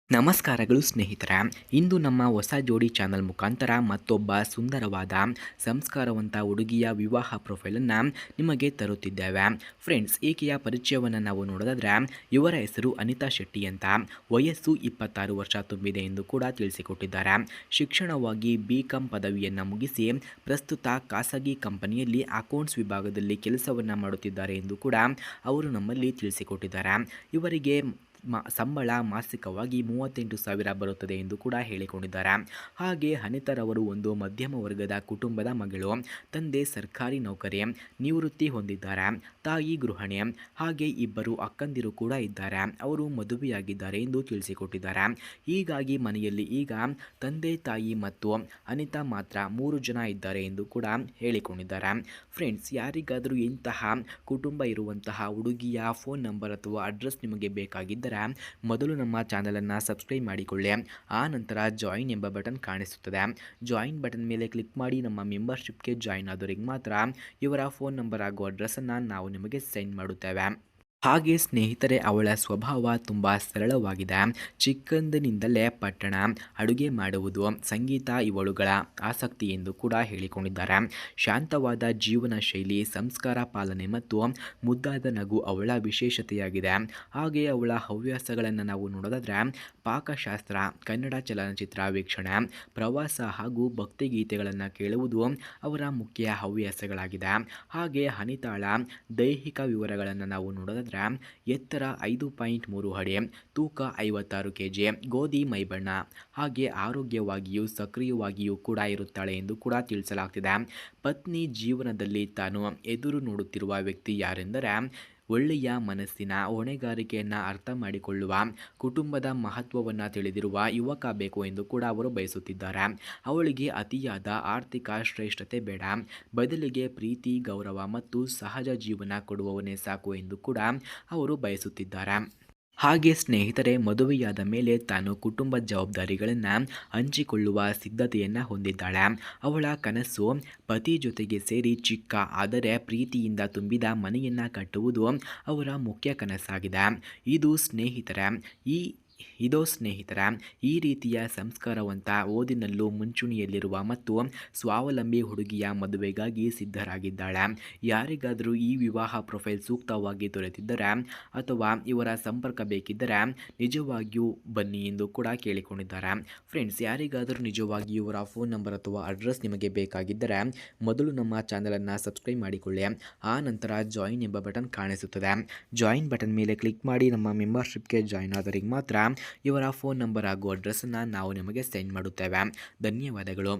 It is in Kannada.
ನಮಸ್ಕಾರಗಳು ಸ್ನೇಹಿತರೆ. ಇಂದು ನಮ್ಮ ಹೊಸ ಜೋಡಿ ಚಾನಲ್ ಮುಖಾಂತರ ಮತ್ತೊಬ್ಬ ಸುಂದರವಾದ ಸಂಸ್ಕಾರವಂತ ಹುಡುಗಿಯ ವಿವಾಹ ಪ್ರೊಫೈಲನ್ನು ನಿಮಗೆ ತರುತ್ತಿದ್ದೇವೆ. ಫ್ರೆಂಡ್ಸ್, ಈಕೆಯ ಪರಿಚಯವನ್ನು ನಾವು ನೋಡೋದಾದರೆ ಇವರ ಹೆಸರು ಅನಿತಾ ಶೆಟ್ಟಿ ಅಂತ. ವಯಸ್ಸು 26 ವರ್ಷ ತುಂಬಿದೆ ಎಂದು ಕೂಡ ತಿಳಿಸಿಕೊಟ್ಟಿದ್ದಾರೆ. ಶಿಕ್ಷಣವಾಗಿ BCom ಪದವಿಯನ್ನು ಮುಗಿಸಿ ಪ್ರಸ್ತುತ ಖಾಸಗಿ ಕಂಪನಿಯಲ್ಲಿ ಅಕೌಂಟ್ಸ್ ವಿಭಾಗದಲ್ಲಿ ಕೆಲಸವನ್ನು ಮಾಡುತ್ತಿದ್ದಾರೆ ಎಂದು ಕೂಡ ಅವರು ನಮ್ಮಲ್ಲಿ ತಿಳಿಸಿಕೊಟ್ಟಿದ್ದಾರೆ. ಇವರಿಗೆ ಸಂಬಳ ಮಾಸಿಕವಾಗಿ 38,000 ಬರುತ್ತದೆ ಎಂದು ಕೂಡ ಹೇಳಿಕೊಂಡಿದ್ದಾರೆ. ಹಾಗೆ ಅನಿತಾರವರು ಒಂದು ಮಧ್ಯಮ ವರ್ಗದ ಕುಟುಂಬದ ಮಗಳು. ತಂದೆ ಸರ್ಕಾರಿ ನೌಕರಿ, ನಿವೃತ್ತಿ ಹೊಂದಿದ್ದಾರೆ. ತಾಯಿ ಗೃಹಿಣಿ. ಹಾಗೆ ಇಬ್ಬರು ಅಕ್ಕಂದಿರು ಕೂಡ ಇದ್ದಾರೆ. ಅವರು ಮದುವೆಯಾಗಿದ್ದಾರೆ ಎಂದು ತಿಳಿಸಿಕೊಟ್ಟಿದ್ದಾರೆ. ಹೀಗಾಗಿ ಮನೆಯಲ್ಲಿ ಈಗ ತಂದೆ, ತಾಯಿ ಮತ್ತು ಅನಿತಾ ಮಾತ್ರ 3 ಜನ ಇದ್ದಾರೆ ಎಂದು ಕೂಡ ಹೇಳಿಕೊಂಡಿದ್ದಾರೆ. ಫ್ರೆಂಡ್ಸ್, ಯಾರಿಗಾದರೂ ಇಂತಹ ಕುಟುಂಬ ಇರುವಂತಹ ಹುಡುಗಿಯ ಫೋನ್ ನಂಬರ್ ಅಥವಾ ಅಡ್ರೆಸ್ ನಿಮಗೆ ಬೇಕಾಗಿದ್ದರೆ ಮೊದಲು ನಮ್ಮ ಚಾನಲನ್ನು ಸಬ್ಸ್ಕ್ರೈಬ್ ಮಾಡಿಕೊಳ್ಳಿ. ಆ ನಂತರ ಜಾಯಿನ್ ಎಂಬ ಬಟನ್ ಕಾಣಿಸುತ್ತದೆ. ಜಾಯಿನ್ ಬಟನ್ ಮೇಲೆ ಕ್ಲಿಕ್ ಮಾಡಿ ನಮ್ಮ ಮೆಂಬರ್ಶಿಪ್ಗೆ ಜಾಯಿನ್ ಆದವರಿಗೆ ಮಾತ್ರ ಇವರ ಫೋನ್ ನಂಬರ್ ಹಾಗೂ ಅಡ್ರೆಸ್ಸನ್ನು ನಾವು ನಿಮಗೆ ಸೆಂಡ್ ಮಾಡುತ್ತೇವೆ. ಹಾಗೆ ಸ್ನೇಹಿತರೆ, ಅವಳ ಸ್ವಭಾವ ತುಂಬ ಸರಳವಾಗಿದೆ. ಚಿಕ್ಕಂದಿನಿಂದಲೇ ಪಠಣ, ಅಡುಗೆ ಮಾಡುವುದು, ಸಂಗೀತ ಇವಳುಗಳ ಆಸಕ್ತಿ ಎಂದು ಕೂಡ ಹೇಳಿಕೊಂಡಿದ್ದಾರೆ. ಶಾಂತವಾದ ಜೀವನ ಶೈಲಿ, ಸಂಸ್ಕಾರ ಪಾಲನೆ ಮತ್ತು ಮುದ್ದಾದ ನಗು ಅವಳ ವಿಶೇಷತೆಯಾಗಿದೆ. ಹಾಗೆ ಅವಳ ಹವ್ಯಾಸಗಳನ್ನು ನಾವು ನೋಡೋದಾದರೆ ಪಾಕಶಾಸ್ತ್ರ, ಕನ್ನಡ ಚಲನಚಿತ್ರ ವೀಕ್ಷಣೆ, ಪ್ರವಾಸ ಹಾಗೂ ಭಕ್ತಿಗೀತೆಗಳನ್ನು ಕೇಳುವುದು ಅವರ ಮುಖ್ಯ ಹವ್ಯಾಸಗಳಾಗಿದೆ. ಹಾಗೆ ಅನಿತಾಳ ದೈಹಿಕ ವಿವರಗಳನ್ನು ನಾವು ನೋಡೋದಾದರೆ ಎತ್ತರ 5.3 ಅಡಿ, ತೂಕ 56 kg, ಗೋಧಿ ಮೈಬಣ್ಣ. ಹಾಗೆ ಆರೋಗ್ಯವಾಗಿಯೂ ಸಕ್ರಿಯವಾಗಿಯೂ ಕೂಡ ಇರುತ್ತಾಳೆ ಎಂದು ಕೂಡ ತಿಳಿಸಲಾಗ್ತಿದೆ. ಪತ್ನಿ ಜೀವನದಲ್ಲಿ ತಾನು ಎದುರು ನೋಡುತ್ತಿರುವ ವ್ಯಕ್ತಿ ಯಾರೆಂದರೆ ಒಳ್ಳೆಯ ಮನಸ್ಸಿನ, ಹೊಣೆಗಾರಿಕೆಯನ್ನು ಅರ್ಥ ಮಾಡಿಕೊಳ್ಳುವ, ಕುಟುಂಬದ ಮಹತ್ವವನ್ನು ತಿಳಿದಿರುವ ಯುವಕ ಬೇಕು ಎಂದು ಕೂಡ ಅವರು ಬಯಸುತ್ತಿದ್ದಾರೆ. ಅವಳಿಗೆ ಅತಿಯಾದ ಆರ್ಥಿಕ ಶ್ರೇಷ್ಠತೆ ಬೇಡ, ಬದಲಿಗೆ ಪ್ರೀತಿ, ಗೌರವ ಮತ್ತು ಸಹಜ ಜೀವನ ಕೊಡುವವನೇ ಸಾಕು ಎಂದು ಕೂಡ ಅವರು ಬಯಸುತ್ತಿದ್ದಾರೆ. ಹಾಗೆ ಸ್ನೇಹಿತರೆ, ಮದುವೆಯಾದ ಮೇಲೆ ತಾನು ಕುಟುಂಬ ಜವಾಬ್ದಾರಿಗಳನ್ನು ಹಂಚಿಕೊಳ್ಳುವ ಸಿದ್ಧತೆಯನ್ನು ಹೊಂದಿದ್ದಾಳೆ. ಅವಳ ಕನಸು ಪತಿ ಜೊತೆಗೆ ಸೇರಿ ಚಿಕ್ಕ ಆದರೆ ಪ್ರೀತಿಯಿಂದ ತುಂಬಿದ ಮನೆಯನ್ನು ಕಟ್ಟುವುದು ಅವರ ಮುಖ್ಯ ಕನಸಾಗಿದೆ. ಸ್ನೇಹಿತರೆ, ಈ ರೀತಿಯ ಸಂಸ್ಕಾರವಂತ, ಓದಿನಲ್ಲೂ ಮುಂಚೂಣಿಯಲ್ಲಿರುವ ಮತ್ತು ಸ್ವಾವಲಂಬಿ ಹುಡುಗಿಯ ಮದುವೆಗಾಗಿ ಸಿದ್ಧರಾಗಿದ್ದಾಳೆ. ಯಾರಿಗಾದರೂ ಈ ವಿವಾಹ ಪ್ರೊಫೈಲ್ ಸೂಕ್ತವಾಗಿ ದೊರೆತಿದ್ದರೆ ಅಥವಾ ಇವರ ಸಂಪರ್ಕ ಬೇಕಿದ್ದರೆ ನಿಜವಾಗಿಯೂ ಬನ್ನಿ ಎಂದು ಕೂಡ ಕೇಳಿಕೊಂಡಿದ್ದಾರೆ. ಫ್ರೆಂಡ್ಸ್, ಯಾರಿಗಾದರೂ ನಿಜವಾಗಿಯೂ ಇವರ ಫೋನ್ ನಂಬರ್ ಅಥವಾ ಅಡ್ರೆಸ್ ನಿಮಗೆ ಬೇಕಾಗಿದ್ದರೆ ಮೊದಲು ನಮ್ಮ ಚಾನಲನ್ನು ಸಬ್ಸ್ಕ್ರೈಬ್ ಮಾಡಿಕೊಳ್ಳಿ. ಆ ನಂತರ ಜಾಯಿನ್ ಎಂಬ ಬಟನ್ ಕಾಣಿಸುತ್ತದೆ. ಜಾಯಿನ್ ಬಟನ್ ಮೇಲೆ ಕ್ಲಿಕ್ ಮಾಡಿ ನಮ್ಮ ಮೆಂಬರ್ಶಿಪ್ಗೆ ಜಾಯಿನ್ ಆದವರಿಗೆ ಮಾತ್ರ ಇವರ ಫೋನ್ ನಂಬರ್ ಹಾಗೂ ಅಡ್ರೆಸ್ಸನ್ನು ನಾವು ನಿಮಗೆ ಸೆಂಡ್ ಮಾಡುತ್ತೇವೆ. ಧನ್ಯವಾದಗಳು.